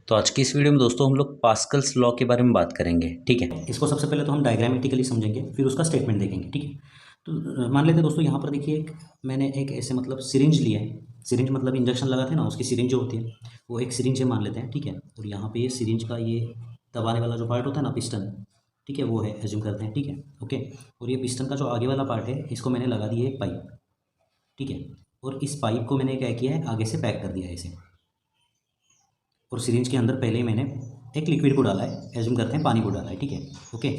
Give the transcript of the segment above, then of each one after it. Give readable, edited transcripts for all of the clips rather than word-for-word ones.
तो आज की इस वीडियो में दोस्तों हम लोग पास्कल्स लॉ के बारे में बात करेंगे। ठीक है, इसको सबसे पहले तो हम डायग्रामेटिकली समझेंगे, फिर उसका स्टेटमेंट देखेंगे। ठीक है, तो मान लेते हैं दोस्तों, यहाँ पर देखिए मैंने एक ऐसे मतलब सिरिंज लिया है। सिरिंज मतलब इंजेक्शन लगाते हैं ना, उसकी सिरिंज जो होती है वो एक सिरिंज है मान लेते हैं। ठीक है, और यहाँ पे ये सिरिंज का ये दबाने वाला जो पार्ट होता है ना, पिस्टन, ठीक है, वो है, एज्यूम करते हैं। ठीक है, ओके। और ये पिस्टन का जो आगे वाला पार्ट है, इसको मैंने लगा दिया एक पाइप। ठीक है, और इस पाइप को मैंने क्या किया है, आगे से पैक कर दिया है इसे। और सिरिंज के अंदर पहले ही मैंने एक लिक्विड को डाला है, एज्यूम करते हैं पानी को डाला है। ठीक है, ओके।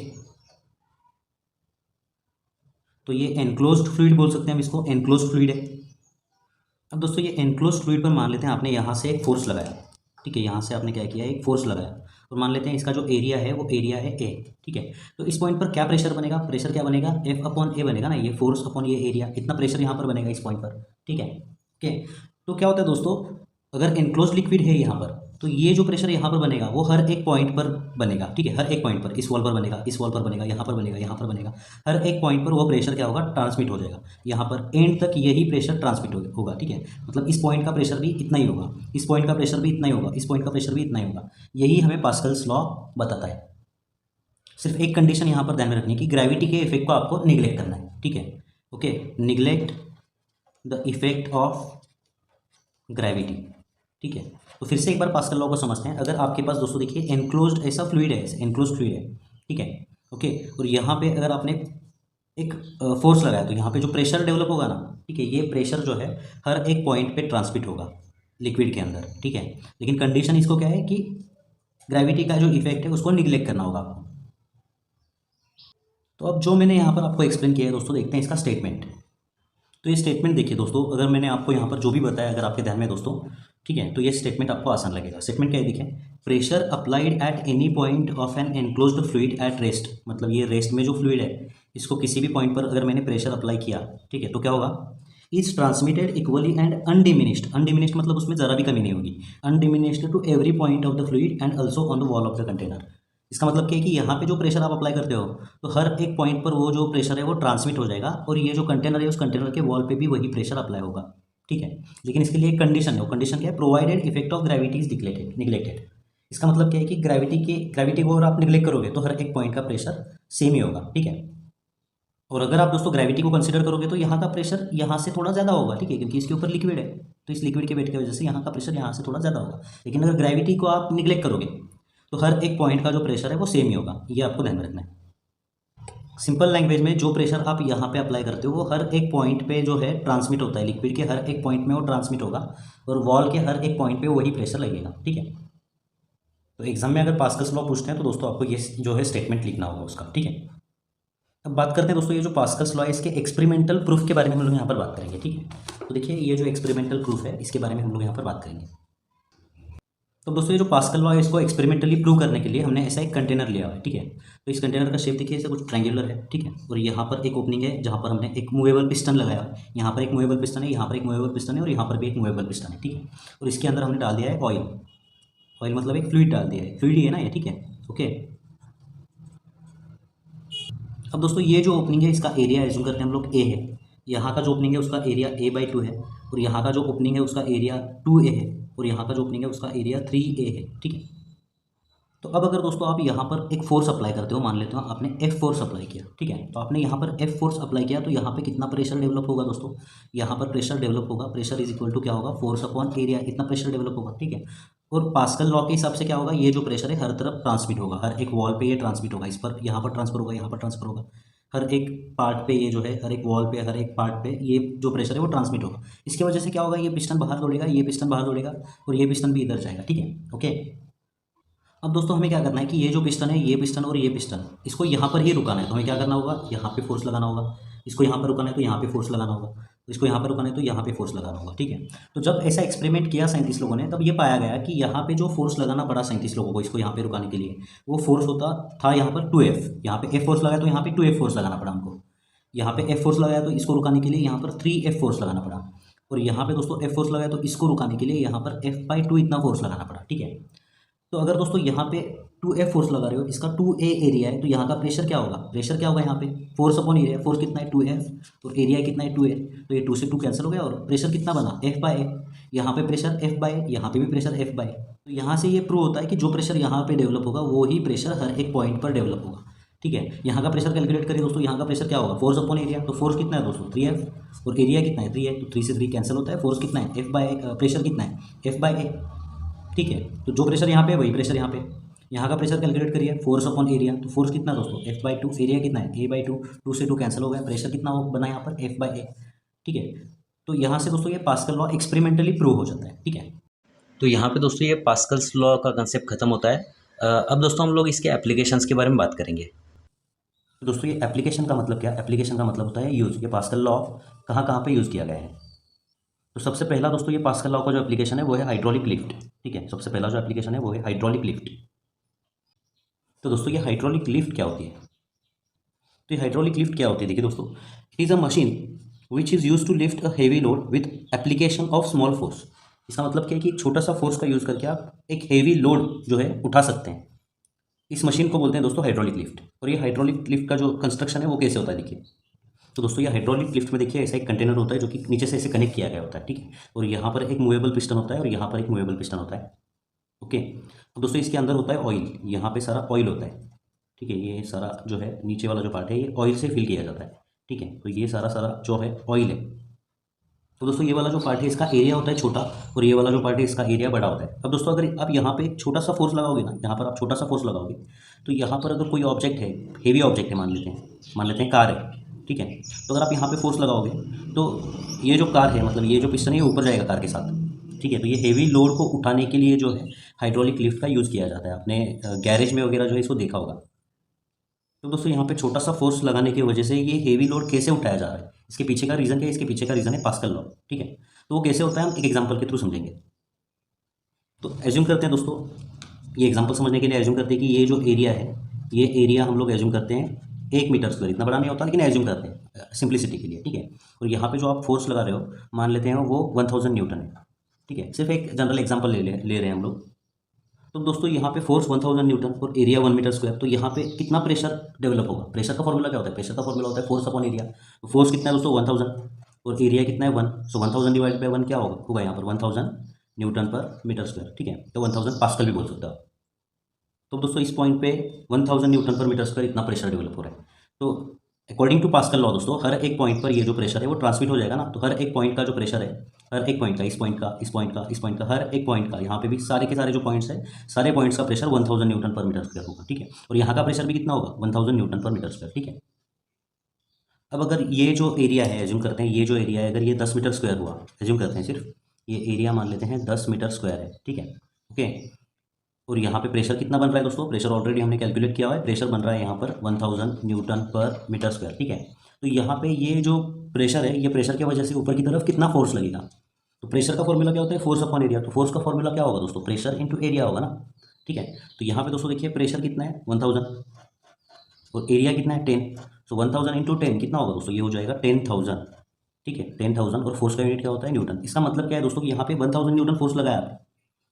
तो ये एनक्लोज्ड फ्लूइड बोल सकते हैं हम इसको, एनक्लोज्ड फ्लूइड है। अब दोस्तों ये एनक्लोज्ड फ्लूइड पर मान लेते हैं आपने यहाँ से एक फोर्स लगाया। ठीक है, यहाँ से आपने क्या किया, एक फोर्स लगाया, और मान लेते हैं इसका जो एरिया है वो एरिया है ए। ठीक है, तो इस पॉइंट पर क्या प्रेशर बनेगा, प्रेशर क्या बनेगा, एफ अपॉन ए बनेगा ना, ये फोर्स अपॉन ये एरिया, इतना प्रेशर यहाँ पर बनेगा इस पॉइंट पर। ठीक है, ओके। तो क्या होता है दोस्तों, अगर एनक्लोज लिक्विड है यहाँ पर, तो ये जो प्रेशर यहाँ पर बनेगा वो हर एक पॉइंट पर बनेगा। ठीक है, हर एक पॉइंट पर, इस वॉल पर बनेगा, इस वॉल पर बनेगा, यहाँ पर बनेगा, यहाँ पर बनेगा, हर एक पॉइंट पर वो प्रेशर क्या होगा, ट्रांसमिट हो जाएगा। यहाँ पर एंड तक यही प्रेशर ट्रांसमिट होगा। ठीक है, मतलब इस पॉइंट का प्रेशर भी इतना ही होगा, इस पॉइंट का प्रेशर भी इतना ही होगा, इस पॉइंट का प्रेशर भी इतना ही होगा। यही हमें पास्कल्स लॉ बताता है। सिर्फ एक कंडीशन यहाँ पर ध्यान में रखनी है कि ग्रेविटी के इफेक्ट को आपको निगलेक्ट करना है। ठीक है, okay, neglect the effect of gravity. ठीक है, तो फिर से एक बार पास्कल लॉ को समझते हैं। अगर आपके पास दोस्तों देखिए एनक्लोज्ड ऐसा फ्लूइड है, एनक्लोज्ड फ्लूइड है। ठीक है, ओके, और यहाँ पे अगर आपने एक फोर्स लगाया तो यहाँ पे जो प्रेशर डेवलप होगा ना, ठीक है, ये प्रेशर जो है हर एक पॉइंट पे ट्रांसमिट होगा लिक्विड के अंदर। ठीक है, लेकिन कंडीशन इसको क्या है कि ग्रेविटी का जो इफेक्ट है उसको निगलेक्ट करना होगा आपको। तो अब जो मैंने यहाँ पर आपको एक्सप्लेन किया है दोस्तों, देखते हैं इसका स्टेटमेंट। तो ये स्टेटमेंट देखिए दोस्तों, अगर मैंने आपको यहाँ पर जो भी बताया अगर आपके ध्यान में दोस्तों, ठीक है, तो ये स्टेटमेंट आपको आसान लगेगा। स्टेटमेंट क्या है देखिए, pressure applied at any point of an enclosed fluid at rest, मतलब ये रेस्ट में जो फ्लूइड है इसको किसी भी पॉइंट पर अगर मैंने प्रेशर अप्लाई किया, ठीक है, तो क्या होगा, is transmitted equally and undiminished. Undiminished मतलब उसमें ज़रा भी कमी नहीं होगी, undiminished to every point of the fluid and also on the wall of the container. इसका मतलब क्या है कि यहाँ पे जो प्रेशर आप अप्लाई करते हो तो हर एक पॉइंट पर वो जो प्रेशर है वो ट्रांसमिट हो जाएगा, और ये जो कंटेनर है उस कंटेनर के वॉल पे भी वही प्रेशर अप्लाई होगा। ठीक है, लेकिन इसके लिए एक कंडीशन है, वो कंडीशन क्या है, provided effect of gravity is neglected. इसका मतलब क्या है कि ग्रेविटी को अगर आप निगलेक्ट करोगे तो हर एक पॉइंट का प्रेशर सेम ही होगा। ठीक है, और अगर आप दोस्तों ग्रेविटी को कंसिडर करोगे तो यहाँ का प्रेशर यहाँ से थोड़ा ज़्यादा होगा। ठीक है, क्योंकि इसके ऊपर लिक्विड है, तो इस लिक्विड के वेट की वजह से यहाँ का प्रेशर यहाँ से थोड़ा ज़्यादा होगा। लेकिन अगर ग्रेविटी को आप निगलेक्ट करोगे तो हर एक पॉइंट का जो प्रेशर है वो सेम ही होगा, ये आपको ध्यान में रखना है। सिंपल लैंग्वेज में जो प्रेशर आप यहाँ पे अप्लाई करते हो वो हर एक पॉइंट पे जो है ट्रांसमिट होता है, लिक्विड के हर एक पॉइंट में वो ट्रांसमिट होगा, और वॉल के हर एक पॉइंट पे वही प्रेशर लगेगा। ठीक है, तो एग्जाम में अगर पास्कल्स लॉ पूछते हैं तो दोस्तों आपको ये जो है स्टेटमेंट लिखना होगा उसका। ठीक है, अब बात करते हैं दोस्तों ये जो पास्कल्स लॉ है इसके एक्सपेरिमेंटल प्रूफ के बारे में हम लोग यहाँ पर बात करेंगे। ठीक है, तो देखिए ये जो एक्सपेरिमेंटल प्रूफ है इसके बारे में हम लोग यहाँ पर बात करेंगे। तो दोस्तों ये जो पास्कल लॉ है इसको एक्सपेरिमेंटली प्रूव करने के लिए हमने ऐसा एक कंटेनर लिया है। ठीक है, तो इस कंटेनर का शेप देखिए ऐसा कुछ ट्रायंगुलर है। ठीक है, और यहाँ पर एक ओपनिंग है जहाँ पर हमने एक मूवेबल पिस्टन लगाया है, यहाँ पर एक मूवेबल पिस्टन है, यहाँ पर एक मूवेबल पिस्टन है, और यहाँ पर भी एक मूवेबल पिस्टन है। ठीक है, और इसके अंदर हमने डाल दिया है ऑयल। ऑयल मतलब एक फ्लूइड डाल दिया है, फ्लूइड ही है ना ये। ठीक है, ओके। अब दोस्तों ये जो ओपनिंग है इसका एरिया एज्यूम करते हैं हम लोग ए है, यहाँ का जो ओपनिंग है उसका एरिया A/2 है, और यहाँ का जो ओपनिंग है उसका एरिया 2A है, और यहाँ का जो ओपनिंग है उसका एरिया 3A है। ठीक है, तो अब अगर दोस्तों आप यहाँ पर एक फोर्स अप्लाई करते हो, मान लेते हो आपने F फोर्स अप्लाई किया। ठीक है, तो आपने यहाँ पर F फोर्स अप्लाई किया तो यहाँ पे कितना प्रेशर डेवलप होगा दोस्तों, यहाँ पर प्रेशर डेवलप होगा, प्रेशर इज इक्वल टू क्या होगा, फोर्स अपॉन एरिया, इतना प्रेशर डेवलप होगा। ठीक है, और पास्कल लॉ के हिसाब से क्या होगा, ये जो प्रेशर है हर तरफ ट्रांसमिट होगा, हर एक वॉल पे ये ट्रांसमिट होगा, इस पर यहाँ पर ट्रांसफर होगा, यहाँ पर ट्रांसफर होगा, हर एक पार्ट पे ये जो है, हर एक वॉल पे, हर एक पार्ट पे ये जो प्रेशर है वो ट्रांसमिट होगा। इसकी वजह से क्या होगा, ये पिस्टन बाहर दौड़ेगा, ये पिस्टन बाहर दौड़ेगा, और ये पिस्टन भी इधर जाएगा। ठीक है, ओके। अब दोस्तों हमें क्या करना है कि ये जो पिस्टन है, ये पिस्टन और ये पिस्टन, इसको यहाँ पर ही रुकाना है। तो हमें क्या करना होगा, यहाँ पे फोर्स लगाना होगा, इसको यहाँ पर रुकाना है तो यहाँ पे फोर्स लगाना होगा, इसको यहाँ पर रुकाना है तो यहाँ पे फोर्स लगाना होगा। ठीक है, तो जब ऐसा एक्सपेरिमेंट किया साइंटिस्ट लोगों ने तब ये पाया गया कि यहाँ पे जो फोर्स लगाना पड़ा साइंटिस्ट लोगों को इसको यहाँ पे रुकाने के लिए, वो फोर्स होता था यहाँ पर 2F। यहाँ पे F फोर्स लगाया तो यहाँ पे 2F फोर्स लगाना पड़ा हमको, यहाँ पे F फोर्स लगाया तो इसको रुकाने के लिए यहाँ पर 3F फोर्स लगाना पड़ा, और यहाँ पे दोस्तों F फोर्स लगाया तो इसको रुकाने के लिए यहाँ पर F/2 इतना फोर्स लगाना पड़ा। ठीक है, तो अगर दोस्तों यहाँ पे 2F फोर्स लगा रहे हो, इसका 2A एरिया है, तो यहाँ का प्रेशर क्या होगा, प्रेशर क्या होगा यहाँ पे, फोर्स अपॉन एरिया, फोर्स कितना है 2F और एरिया कितना है 2A, तो ये 2 से 2 कैंसिल हो गया और प्रेशर कितना बना F/A। यहाँ पे प्रेशर F/A, यहाँ पे भी प्रेशर F/A। तो यहाँ से ये प्रूव होता है कि जो प्रेशर यहाँ पे डेवलप होगा वो ही प्रेशर हर एक पॉइंट पर डेवलप होगा। ठीक है, यहाँ का प्रेशर कैलकुलेट करिए दोस्तों, यहाँ का प्रेशर क्या होगा, फोर्स अपॉन एरिया, तो फोर्स कितना है दोस्तों 3F और एरिया कितना है 3A, तो 3 से 3 कैंसिल होता है, फोर्स कितना है F/A, प्रेशर कितना है F/A। ठीक है, तो जो प्रेशर यहाँ पे वही प्रेशर यहाँ पे, यहाँ का प्रेशर कैलकुलेट करिए, फोर्स अपॉन एरिया, तो फोर्स कितना दोस्तों F/2, एरिया कितना है A/2, 2 से 2 कैंसिल हो गया, प्रेशर कितना बना यहाँ पर F/A। ठीक है, तो यहाँ से दोस्तों ये पास्कल लॉ एक्सपेरिमेंटली प्रूव हो जाता है। ठीक है, तो यहाँ पे दोस्तों ये पास्कल्स लॉ का कंसेप्ट खत्म होता है। अब दोस्तों हम लोग इसके एप्लीकेशंस के बारे में बात करेंगे। तो दोस्तों ये एप्लीकेशन का मतलब क्या, एप्लीकेशन का मतलब होता है यूज़। ये पास्कल लॉ कहाँ कहाँ पे यूज़ किया गया है। तो सबसे पहला दोस्तों ये पास्कल लॉ का जो एप्लीकेशन है वो है हाइड्रोलिक लिफ्ट। ठीक है, सबसे पहला जो एप्लीकेशन है वो है हाइड्रोलिक लिफ्ट। तो दोस्तों ये हाइड्रोलिक लिफ्ट क्या होती है, तो ये हाइड्रोलिक लिफ्ट क्या होती है, देखिए दोस्तों, it is a machine which is use to lift a heavy load with application of small force. इसका मतलब क्या है कि एक छोटा सा फोर्स का यूज़ करके आप एक हेवी लोड जो है उठा सकते हैं। इस मशीन को बोलते हैं दोस्तों हाइड्रोलिक लिफ्ट। और ये हाइड्रोलिक लिफ्ट का जो कंस्ट्रक्शन है वो कैसे होता है, देखिए तो दोस्तों ये हाइड्रोलिक लिफ्ट में देखिए ऐसा एक कंटेनर होता है जो कि नीचे से ऐसे कनेक्ट किया गया होता है। ठीक है, और यहाँ पर एक मूवेबल पिस्टन होता है और यहाँ पर एक मूवेबल पिस्टन होता है। ओके, तो दोस्तों इसके अंदर होता है ऑयल, यहाँ पे सारा ऑयल होता है। ठीक है, ये सारा जो है नीचे वाला जो पार्ट है ये ऑयल से फिल किया जाता है। ठीक है, तो ये सारा सारा जो है ऑयल है। तो दोस्तों ये वाला जो पार्ट है इसका एरिया होता है छोटा और ये वाला जो पार्ट है इसका एरिया बड़ा होता है। अब दोस्तों अगर आप यहाँ पे एक छोटा सा फोर्स लगाओगे ना, यहाँ पर आप छोटा सा फोर्स लगाओगे तो यहाँ पर अगर कोई ऑब्जेक्ट है, हेवी ऑब्जेक्ट है, मान लेते हैं कार है। ठीक है, तो अगर आप यहाँ पे फोर्स लगाओगे तो ये जो कार है, मतलब ये जो पिस्टन है ये ऊपर जाएगा कार के साथ। ठीक है, तो ये हेवी लोड को उठाने के लिए जो है हाइड्रोलिक लिफ्ट का यूज़ किया जाता है। आपने गैरेज में वगैरह जो है इसको देखा होगा। तो दोस्तों यहाँ पे छोटा सा फोर्स लगाने की वजह से ये हेवी लोड कैसे उठाया जा रहा है, इसके पीछे का रीज़न क्या है, इसके पीछे का रीज़न है पास्कल लॉ। ठीक है, तो वो कैसे होता है हम एक एग्जांपल के थ्रू समझेंगे। तो एज्यूम करते हैं दोस्तों, ये एग्जांपल समझने के लिए एज्यूम करते हैं कि ये जो एरिया है, ये एरिया हम लोग एज्यूम करते हैं 1 मीटर स्क्वायर, इतना बड़ा नहीं होता लेकिन एज्यूम करते हैं सिंप्लिसिटी के लिए। ठीक है, और यहाँ पे जो आप फोर्स लगा रहे हो मान लेते हैं वो 1000 न्यूटन है। ठीक है, सिर्फ एक जनरल एग्जाम्पल ले रहे हैं हम लोग। तो दोस्तों यहाँ पे फोर्स 1000 न्यूटन और एरिया 1 मीटर स्क्वायर, तो यहाँ पे कितना प्रेशर डेवलप होगा, प्रेशर का फॉर्मूला क्या होता है, प्रेशर का फॉर्मूला होता है फोर्स अपॉन एरिया। तो फोर्स कितना है दोस्तों 1000 और एरिया कितना है 1, सो 1000 डिवाइड बाई 1 क्या होगा यहाँ पर 1000 न्यूटन पर मीटर स्क्वायर। ठीक है, तो 1000 पास्कल भी बोल सकते हो। तो दोस्तों इस पॉइंट पे 1000 न्यूटन पर मीटर स्क्वायर इतना प्रेशर डेवलप हो रहा है। तो अकॉर्डिंग टू पास्कल लॉ दोस्तों हर एक पॉइंट पर ये जो प्रेशर है वो ट्रांसमिट हो जाएगा ना, तो हर एक पॉइंट का जो प्रेशर है, हर एक पॉइंट का, इस पॉइंट का, इस पॉइंट का, इस पॉइंट का, हर एक पॉइंट का, यहाँ पे भी सारे के सारे जो पॉइंट्स है, सारे पॉइंट्स का प्रेशर 1000 न्यूटन पर मीटर स्क्वायर होगा। ठीक है, और यहाँ का प्रेशर भी कितना होगा 1000 न्यूटन पर मीटर स्क्वायर। ठीक है, अब अगर ये जो एरिया है, एज्यूम करते हैं ये जो एरिया है अगर ये 10 मीटर स्क्वायर हुआ, एज्यूम करते हैं सिर्फ ये एरिया मान लेते हैं 10 मीटर स्क्वायर है। ठीक है, ओके, और यहाँ पे प्रेशर कितना बन रहा है दोस्तों, प्रेशर ऑलरेडी हमने कैलकुलेट किया हुआ है, प्रेशर बन रहा है यहाँ पर 1000 न्यूटन पर मीटर स्क्वायर। ठीक है, तो यहाँ पे ये जो प्रेशर है, ये प्रेशर की वजह से ऊपर की तरफ कितना फोर्स लगेगा, तो प्रेशर का फॉर्मूला क्या होता है फोर्स अपॉन एरिया। तो फोर्स का फॉर्मूला क्या होगा दोस्तों, प्रेशर इंटू एरिया होगा ना। ठीक है, तो यहाँ पे दोस्तों देखिए प्रेशर कितना है 1000 और एरिया कितना है 10, सो 1000 इंटू 10 कितना होगा दोस्तों, ये हो जाएगा 10,000। ठीक है, 10,000 और फोर्स का यूनिट क्या होता है न्यूटन। इसका मतलब क्या है दोस्तों कि यहाँ पे 1000 न्यूटन फोर्स लगाया आपने,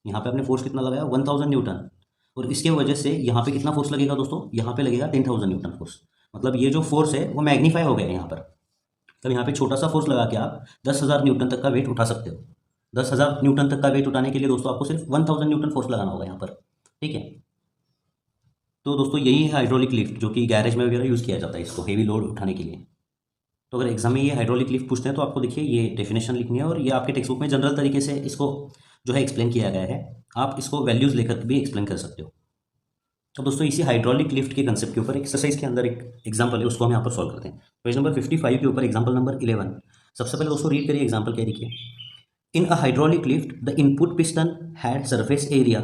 यहाँ पे आपने फोर्स कितना लगाया 1000 न्यूटन, और इसके वजह से यहाँ पे कितना फोर्स लगेगा दोस्तों, यहाँ पे लगेगा 10,000 न्यूटन फोर्स। मतलब ये जो फोर्स है वो मैग्नीफाई हो गया है यहाँ पर। तब यहाँ पे छोटा सा फोर्स लगा के आप 10,000 न्यूटन तक का वेट उठा सकते हो। 10,000 न्यूटन तक का वेट उठाने के लिए दोस्तों आपको सिर्फ 1000 न्यूटन फोर्स लगाना होगा यहाँ पर। ठीक है, तो दोस्तों यही है हाइड्रोलिक लिफ्ट जो कि गैरेज में वगैरह यूज़ किया जाता है इसको हेवी लोड उठाने के लिए। तो अगर एग्जाम में ये हाइड्रोलिक लिफ्ट पूछते हैं तो आपको देखिए ये डेफिनेशन लिखनी है और ये आपके टेक्स्ट बुक में जनरल तरीके से इसको जो है एक्सप्लेन किया गया है, आप इसको वैल्यूज़ लेकर भी एक्सप्लेन कर सकते हो। तो दोस्तों इसी हाइड्रोलिक लिफ्ट के कंसेप्ट के ऊपर एक्सरसाइज के अंदर एक एग्जांपल है, उसको हम यहाँ पर सॉल्व करते हैं। पेज नंबर 55 के ऊपर एग्जांपल नंबर 11। सबसे पहले दोस्तों रीड करिए एग्जांपल क्या देखिए, in a hydraulic lift the input piston had surface area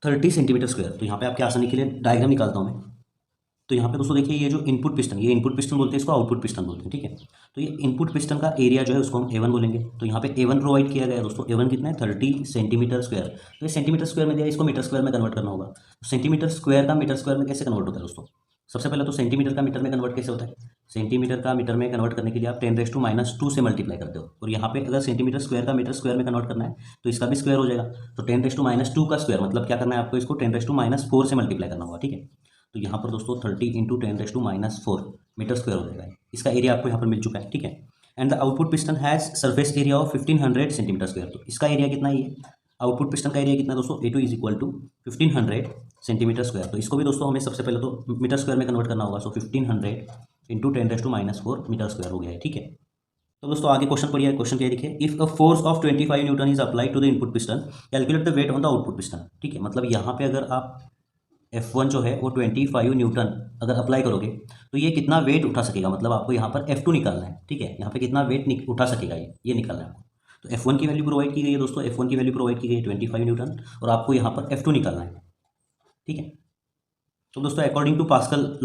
30 centimetre square. तो यहाँ पे आपके आसानी के लिए डायग्राम निकालता हूँ मैं। तो यहाँ पे दोस्तों देखिए ये जो इनपुट पिस्टन, ये इनपुट पिस्टन बोलते हैं, इसको आउटपुट पिस्टन बोलते हैं। ठीक है, तो ये इनपुट पिस्टन का एरिया जो है उसको हम A1 बोलेंगे। तो यहाँ पे A1 प्रोवाइड किया गया है दोस्तों, A1 कितना है 30 सेंटीमीटर स्क्वायर। तो ये सेंटीमीटर स्क्वायर में दिया, इसको मीटर स्क्वायर में कन्वर्ट करना होगा। तो सेंटीमीटर स्क्वायर का मीटर स्क्वायर में कैसे कन्वर्ट होता है दोस्तों, सबसे पहले तो सेंटीमीटर का मीटर में कन्वर्ट कैसे होता है, सेंटीमीटर का मीटर में कन्वर्ट करने के लिए आप 10⁻² से मल्टीप्लाई करते हो, और यहाँ पे अगर सेंटीमीटर स्क्वायर का मीटर स्क्वायर में कन्वर्ट करना है तो इसका भी स्क्वायर हो जाएगा। तो 10⁻² का स्क्वायर मतलब क्या करना है आपको, इसको 10⁻4 से मल्टीप्लाई करना होगा, ठीक है। तो यहाँ पर दोस्तों 30 × 10⁻4 मीटर स्क्वायर हो जाएगा। इसका एरिया आपको यहाँ पर मिल चुका है, ठीक है। And the output piston has surface area of 1500 centimetre square. तो इसका एरिया कितना है, ये आउटपुट पिस्टन का एरिया कितना दोस्तों, A2 = 1500 सेंटीमीटर स्क्वायर। तो इसको भी दोस्तों हमें सबसे पहले तो मीटर स्क्वायर में कन्वर्ट करना होगा। सो 1500 × 10⁻4 मीटर स्क्वायर हो गया है, ठीक है। तो दोस्तों आगे क्वेश्चन पढ़िए। क्वेश्चन क्या है देखिए, if a force of 25 newton is applied to the input piston, calculate the weight on the output piston, ठीक है। मतलब यहाँ पे अगर आप F1 जो है वो 25 न्यूटन अगर अप्लाई करोगे तो ये कितना वेट उठा सकेगा, मतलब आपको यहाँ पर F2 निकालना है, ठीक है। यहाँ पे कितना वेट उठा सकेगा ये निकालना है आपको। तो F1 की वैल्यू प्रोवाइड की गई है दोस्तों, F1 की वैल्यू प्रोवाइड की गई है 25 न्यूटन, और आपको यहाँ पर F2 निकालना है, ठीक है। तो दोस्तों अकॉर्डिंग टू पास्कल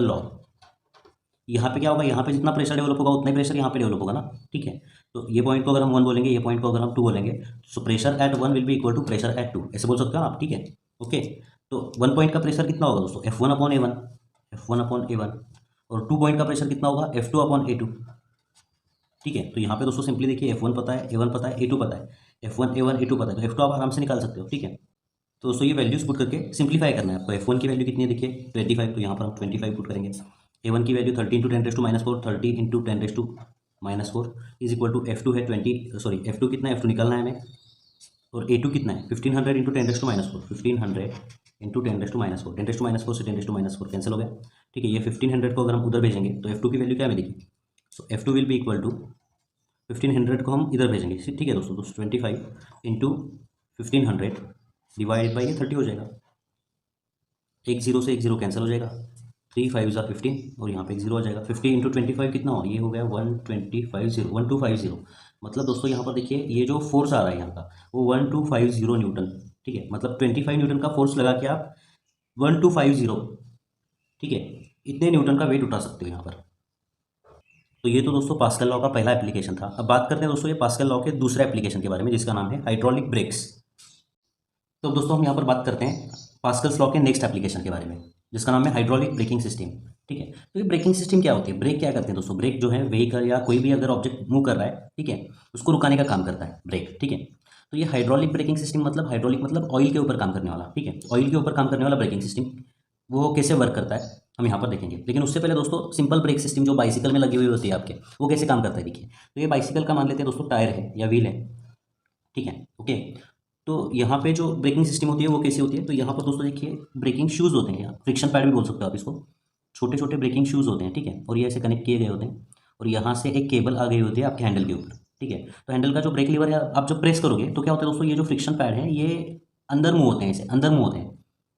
लॉ यहाँ पे क्या होगा, यहाँ पे जितना प्रेशर डेवलप होगा उतना ही प्रेशर यहाँ पे डेवलप होगा ना, ठीक है। तो ये पॉइंट को अगर हम 1 बोलेंगे, ये पॉइंट को अगर हम 2 बोलेंगे, so pressure at 1 will be equal to pressure at 2, ऐसे बोल सकते हो आप, ठीक है। ओके, तो 1 पॉइंट का प्रेशर कितना होगा दोस्तों, F1/A1, और 2 पॉइंट का प्रेशर कितना होगा, F2/A2, ठीक है। तो यहाँ पे दोस्तों सिंपली देखिए, F1 पता है, A1 पता है, A2 पता है, F1 A1 A2 पता है, तो F2 आप आराम से निकाल सकते हो, ठीक है। तो दोस्तों ये वैल्यूज पुट करके सिंप्लीफाई करना है आपको। F1 की वैल्यू कितनी है देखिए 25, तो यहाँ पर हम 25 पुट करेंगे। A1 की value 30 × 10⁻4, 30 × 10⁻4 is equal to F2 है F2 कितना है, F2 निकालना है हमें, और A2 कितना है 1500 × 10⁻4, 1500 × 10⁻4, 10⁻4 से 10⁻4 कैंसिल हो गया, ठीक है। ये 1500 को अगर हम उधर भेजेंगे तो F2 की वैल्यू क्या है देखिए, so F2 will be equal to 1500 को हम इधर भेजेंगे, ठीक है दोस्तों। तो 25 × 1500 डिवाइड बाई 30 हो जाएगा, एक जीरो से एक जीरो कैंसिल हो जाएगा, 3 5 = 15, और यहाँ पे एक जीरो आ जाएगा। 50 × 25 कितना हो, ये हो गया 1250, मतलब दोस्तों यहाँ पर देखिए ये जो फोर्स आ रहा है यहाँ का वो 1250 न्यूटन, ठीक है। मतलब 25 न्यूटन का फोर्स लगा के आप 1250, ठीक है, इतने न्यूटन का वेट उठा सकते हो यहाँ पर। तो ये तो दोस्तों पास्कल लॉ का पहला एप्लीकेशन था। अब बात करते हैं दोस्तों ये पास्कल लॉ के दूसरे एप्लीकेशन के बारे में, जिसका नाम है हाइड्रोलिक ब्रेक्स। तो दोस्तों हम यहाँ पर बात करते हैं पास्कल्स लॉ के नेक्स्ट एप्लीकेशन के बारे में, जिसका नाम है हाइड्रोलिक ब्रेकिंग सिस्टम, ठीक है। तो ये ब्रेकिंग सिस्टम क्या होती है, ब्रेक क्या करते हैं दोस्तों, ब्रेक जो है व्हीकल या कोई भी अगर ऑब्जेक्ट मूव कर रहा है, ठीक है, उसको रुकाने का काम करता है ब्रेक, ठीक है। तो ये हाइड्रोलिक ब्रेकिंग सिस्टम मतलब हाइड्रोलिक मतलब ऑयल के ऊपर काम करने वाला, ठीक है, ऑयल के ऊपर काम करने वाला ब्रेकिंग सिस्टम, वो कैसे वर्क करता है हम यहाँ पर देखेंगे। लेकिन उससे पहले दोस्तों सिंपल ब्रेक सिस्टम जो बाइसिकल में लगी हुई होती है आपके, वो कैसे काम करता है देखिए। तो ये बाइसिकल का मान लेते हैं दोस्तों टायर है या व्हील है, ठीक है, ओके। तो यहाँ पे जो ब्रेकिंग सिस्टम होती है वो कैसी होती है, तो यहाँ पर दोस्तों देखिए ब्रेकिंग शूज़ होते हैं, या फ्रिक्शन पैड भी बोल सकते हो आप इसको, छोटे छोटे ब्रेकिंग शूज़ होते हैं, ठीक है, और ये ऐसे कनेक्ट किए गए होते हैं, और यहाँ से एक केबल आ गई होती है आपके हैंडल के ऊपर, ठीक है। तो हैंडल का जो ब्रेक लीवर है आप जब प्रेस करोगे तो क्या होता है दोस्तों, ये जो फ्रिक्शन पैड है ये अंदर मूव होते हैं, इसे अंदर मूव होते हैं,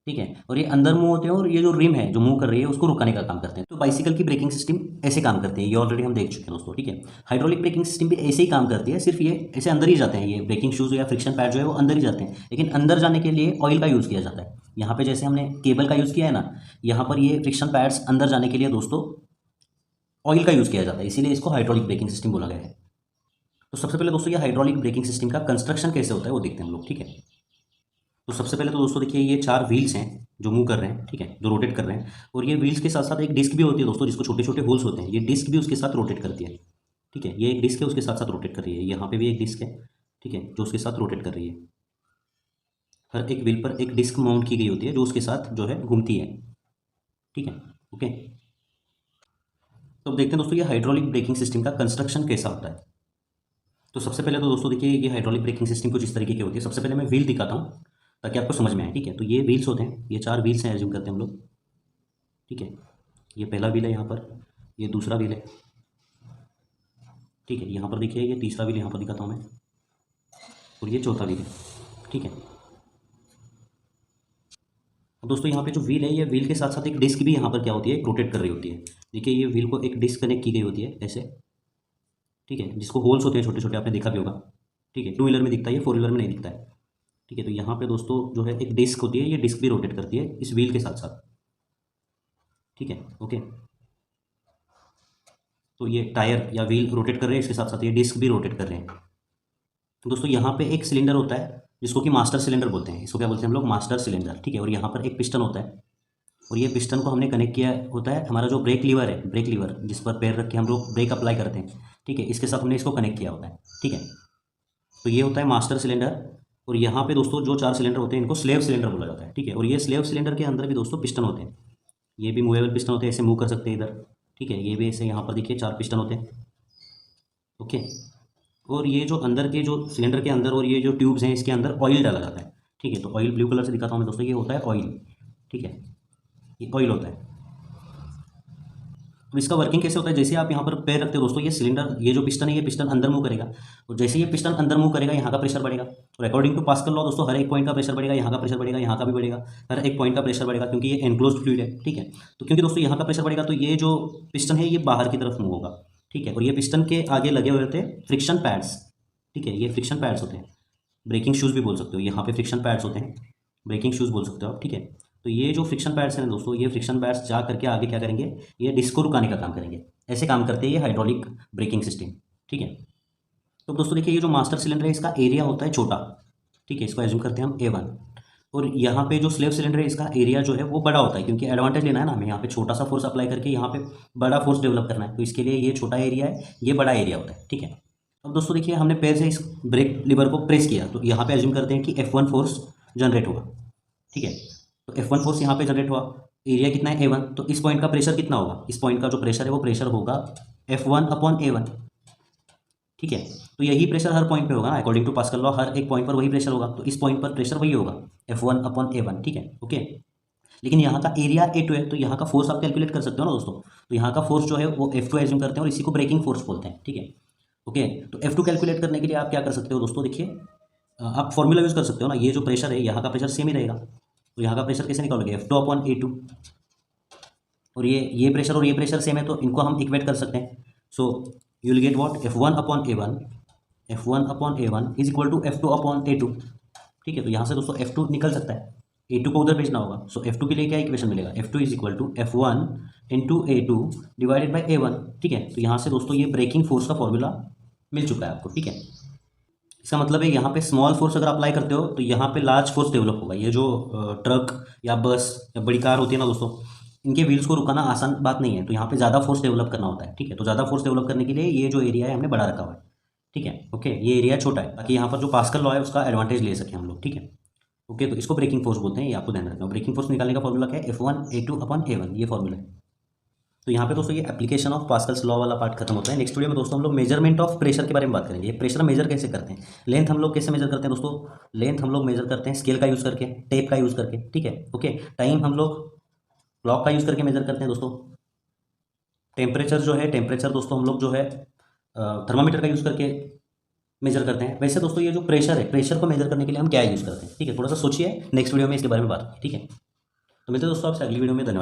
ठीक है, और ये अंदर मूव होते हैं, और ये जो रिम है जो मूव कर रही है उसको रुकाने का काम करते हैं। तो बाइसिकल की ब्रेकिंग सिस्टम ऐसे काम करती है, ये ऑलरेडी हम देख चुके हैं दोस्तों, ठीक है। हाइड्रोलिक ब्रेकिंग सिस्टम भी ऐसे ही काम करती है, सिर्फ ये ऐसे अंदर ही जाते हैं, ये ब्रेकिंग शूज़ या फ्रिक्शन पैड जो है वो अंदर ही जाते हैं, लेकिन अंदर जाने के लिए ऑयल का यूज़ किया जाता है। यहाँ पे जैसे हमने केबल का यूज़ किया है ना, यहाँ पर ये फ्रिक्शन पैड्स अंदर जाने के लिए दोस्तों ऑयल का यूज़ किया जाता है, इसीलिए इसको हाइड्रोलिक ब्रेकिंग सिस्टम बोला गया है। तो सबसे पहले दोस्तों ये हाइड्रोलिक ब्रेकिंग सिस्टम का कंस्ट्रक्शन कैसे होता है वो देखते हैं हम लोग, ठीक है। तो सबसे पहले तो दोस्तों देखिए ये 4 व्हील्स हैं जो मूव कर रहे हैं, ठीक है, जो रोटेट कर रहे हैं, और ये व्हील्स के साथ साथ एक डिस्क भी होती है दोस्तों, जिसको छोटे छोटे होल्स होते हैं, ये डिस्क भी उसके साथ रोटेट करती है, ठीक है। ये एक डिस्क है उसके साथ साथ रोटेट कर रही है, यहाँ पे भी एक डिस्क है, ठीक है, जो उसके साथ रोटेट कर रही है। हर एक व्हील पर एक डिस्क माउंट की गई होती है जो उसके साथ जो है घूमती है, ठीक है, ओके। तो अब देखते हैं दोस्तों ये हाइड्रोलिक ब्रेकिंग सिस्टम का कंस्ट्रक्शन कैसा होता है। तो सबसे पहले तो दोस्तों देखिए ये हाइड्रोलिक ब्रेकिंग सिस्टम कुछ इस तरीके की होती है। सबसे पहले मैं व्हील दिखाता हूँ ताकि आपको समझ में आए, ठीक है। तो ये व्हील्स होते हैं, ये 4 व्हील्स हैं एज्यूम करते हैं हम लोग, ठीक है। ये पहला व्हील है यहाँ पर, ये दूसरा व्हील है, ठीक है, यहाँ पर देखिए ये तीसरा व्हील यहाँ पर दिखाता हूँ मैं, और ये चौथा व्हील है, ठीक है। अब दोस्तों यहाँ पे जो व्हील है, ये व्हील के साथ साथ एक डिस्क भी यहाँ पर क्या होती है, रोटेट कर रही होती है। देखिए ये व्हील को एक डिस्क कनेक्ट की गई होती है ऐसे, ठीक है, जिसको होल्स होते हैं छोटे छोटे, आपने देखा भी होगा, ठीक है। 2 व्हीलर में दिखता है, ये 4 व्हीलर में नहीं दिखता है, ठीक है। तो यहाँ पे दोस्तों जो है एक डिस्क होती है, ये डिस्क भी रोटेट करती है इस व्हील के साथ साथ, ठीक है, ओके। तो ये टायर या व्हील रोटेट कर रहे हैं, इसके साथ साथ ये डिस्क भी रोटेट कर रहे हैं। तो दोस्तों यहाँ पे एक सिलेंडर होता है जिसको कि मास्टर सिलेंडर बोलते हैं। इसको क्या बोलते हैं हम लोग? मास्टर सिलेंडर, ठीक है। और यहाँ पर एक पिस्टन होता है और ये पिस्टन को हमने कनेक्ट किया होता है हमारा जो ब्रेक लीवर है, ब्रेक लीवर जिस पर पैर रख के हम लोग ब्रेक अप्लाई करते हैं, ठीक है, इसके साथ हमने इसको कनेक्ट किया होता है, ठीक है। तो ये होता है मास्टर सिलेंडर। और यहाँ पे दोस्तों जो 4 सिलेंडर होते हैं इनको स्लेव सिलेंडर बोला जाता है, ठीक है। और ये स्लेव सिलेंडर के अंदर भी दोस्तों पिस्टन होते हैं, ये भी मूवेबल पिस्टन होते हैं, ऐसे मूव कर सकते हैं इधर, ठीक है। ये भी ऐसे यहाँ पर देखिए 4 पिस्टन होते हैं, ओके। और ये जो अंदर के जो सिलेंडर के अंदर और ये जो ट्यूब्स हैं इसके अंदर ऑयल डाला जाता है, ठीक है। तो ऑयल ब्लू कलर से दिखाता हूँ मैं दोस्तों, ये होता है ऑयल, ठीक है, ये ऑयल होता है। अब इसका वर्किंग कैसे होता है? जैसे आप यहाँ पर पैर रखते हो दोस्तों, ये सिलेंडर, ये जो पिस्टन है ये पिस्टन अंदर मूव करेगा, और जैसे ये पिस्टन अंदर मूव करेगा यहाँ का प्रेशर बढ़ेगा। और अकॉर्डिंग टू पास्कल लॉ दोस्तों, हर एक पॉइंट का प्रेशर बढ़ेगा, यहाँ का प्रेशर बढ़ेगा, यहाँ का भी बढ़ेगा, हर एक पॉइंट का प्रेशर बढ़ेगा, क्योंकि ये एनक्लोज्ड फ्लूइड है, ठीक है। तो क्योंकि दोस्तों यहाँ का प्रेशर बढ़ेगा तो ये जो पिस्टन है ये बाहर की तरफ मूव होगा, ठीक है। और ये पिस्टन के आगे लगे हुए होते हैं फ्रिक्शन पैड्स, ठीक है, ये फ्रिक्शन पैड्स होते हैं, ब्रेकिंग शूज़ भी बोल सकते हो, यहाँ पे फ्रिक्शन पैड्स होते हैं, ब्रेकिंग शूज़ बोल सकते हो आप, ठीक है। तो ये जो फ्रिक्शन पैड्स हैं दोस्तों, ये फ्रिक्शन पैड्स जा करके आगे क्या करेंगे? ये डिस्क को रुकाने का काम करेंगे। ऐसे काम करते हैं ये हाइड्रोलिक ब्रेकिंग सिस्टम, ठीक है। तो दोस्तों देखिए, ये जो मास्टर सिलेंडर है इसका एरिया होता है छोटा, ठीक है, इसको एज्यूम करते हैं हम A1। और यहाँ पे जो स्लेव सिलेंडर है इसका एरिया जो है वो बड़ा होता है, क्योंकि एडवांटेज लेना है ना हमें, यहाँ पे छोटा सा फोर्स अप्लाई करके यहाँ पे बड़ा फोर्स डेवलप करना है, तो इसके लिए ये छोटा एरिया है, ये बड़ा एरिया होता है, ठीक है। अब दोस्तों देखिए, हमने पैर से इस ब्रेक लीवर को प्रेस किया, तो यहाँ पे एज्यूम करते हैं कि F1 फोर्स जनरेट होगा, ठीक है। तो F1 फोर्स यहाँ पे जनरेट हुआ, एरिया कितना है A1, तो इस पॉइंट का प्रेशर कितना होगा? इस पॉइंट का जो प्रेशर है वो प्रेशर होगा F1/A1, ठीक है। तो यही प्रेशर हर पॉइंट पे होगा, अकॉर्डिंग टू पास्कल लॉ हर एक पॉइंट पर वही प्रेशर होगा, तो इस पॉइंट पर प्रेशर वही होगा F1/A1, ठीक है, ओके। लेकिन यहाँ का एरिया A2 है, तो यहाँ का फोर्स आप कैलकुलेट कर सकते हो ना दोस्तों। तो यहाँ का फोर्स जो है वो F2 एज्यूम करते हैं और इसी को ब्रेकिंग फोर्स बोलते हैं, ठीक है, ओके। तो F2 कैलकुलेट करने के लिए आप क्या कर सकते हो दोस्तों? देखिए, आप फॉर्मूला यूज़ कर सकते हो ना, ये जो प्रेशर है यहाँ का प्रेशर सेम ही रहेगा, तो यहाँ का प्रेशर कैसे निकालोगे? F2/A2। और ये प्रेशर और ये प्रेशर सेम है, तो इनको हम इक्वेट कर सकते हैं। So you will get what? F1/A1 is equal to F2/A2, ठीक है। तो यहाँ से दोस्तों F2 निकल सकता है, A2 को उधर भेजना होगा। सो F2 के लिए क्या इक्वेशन मिलेगा? F2 is equal to F1/A2 divided by A1, ठीक है। तो यहाँ से दोस्तों ये ब्रेकिंग फोर्स का फॉर्मूला मिल चुका है आपको, ठीक है। इसका मतलब है यहाँ पे स्मॉल फोर्स अगर अप्लाई करते हो तो यहाँ पे लार्ज फोर्स डेवलप होगा। ये जो ट्रक या बस या बड़ी कार होती है ना दोस्तों, इनके व्हील्स को रुकाना आसान बात नहीं है, तो यहाँ पे ज़्यादा फोर्स डेवलप करना होता है, ठीक है। तो ज़्यादा फोर्स डेवलप करने के लिए ये जो एरिया है हमने बड़ा रखा हुआ है, ठीक है, ओके। ये एरिया छोटा है ताकि यहाँ पर जो पास्कल लॉ है उसका एडवांटेज ले सकें हम लोग, ठीक है, ओके। तो इसको ब्रेकिंग फोर्स बोलते हैं, ये आपको ध्यान रखना है। ब्रेकिंग फोर्स निकालने का फॉर्मूला क्या है? F1/A2/A1, ये फॉर्मूला है। तो यहाँ पे दोस्तों ये एप्लीकेशन ऑफ पास्कल्स लॉ वाला पार्ट खत्म होता है। नेक्स्ट वीडियो में दोस्तों हम लोग मेजरमेंट ऑफ प्रेशर के बारे में बात करेंगे। ये प्रेशर मेजर कैसे करते हैं, लेंथ हम लोग कैसे मेजर करते हैं दोस्तों? लेंथ हम लोग मेजर करते हैं स्केल का यूज़ करके, टेप का यूज़ करके, ठीक है, ओके। टाइम हम लोग क्लॉक का यूज़ करके मेजर करते हैं दोस्तों। टेम्परेचर जो है, टेम्परेचर दोस्तों हम लोग जो है थर्मामीटर का यूज़ करके मेजर करते हैं। वैसे दोस्तों ये जो प्रेशर है, प्रेशर को मेजर करने के लिए हम क्या यूज़ करते हैं, ठीक है। थोड़ा सा सोचिए, नेक्स्ट वीडियो में इसके बारे में बात करेंगे, ठीक है। तो मिलते हैं दोस्तों आपसे अगली वीडियो में, धन्यवाद।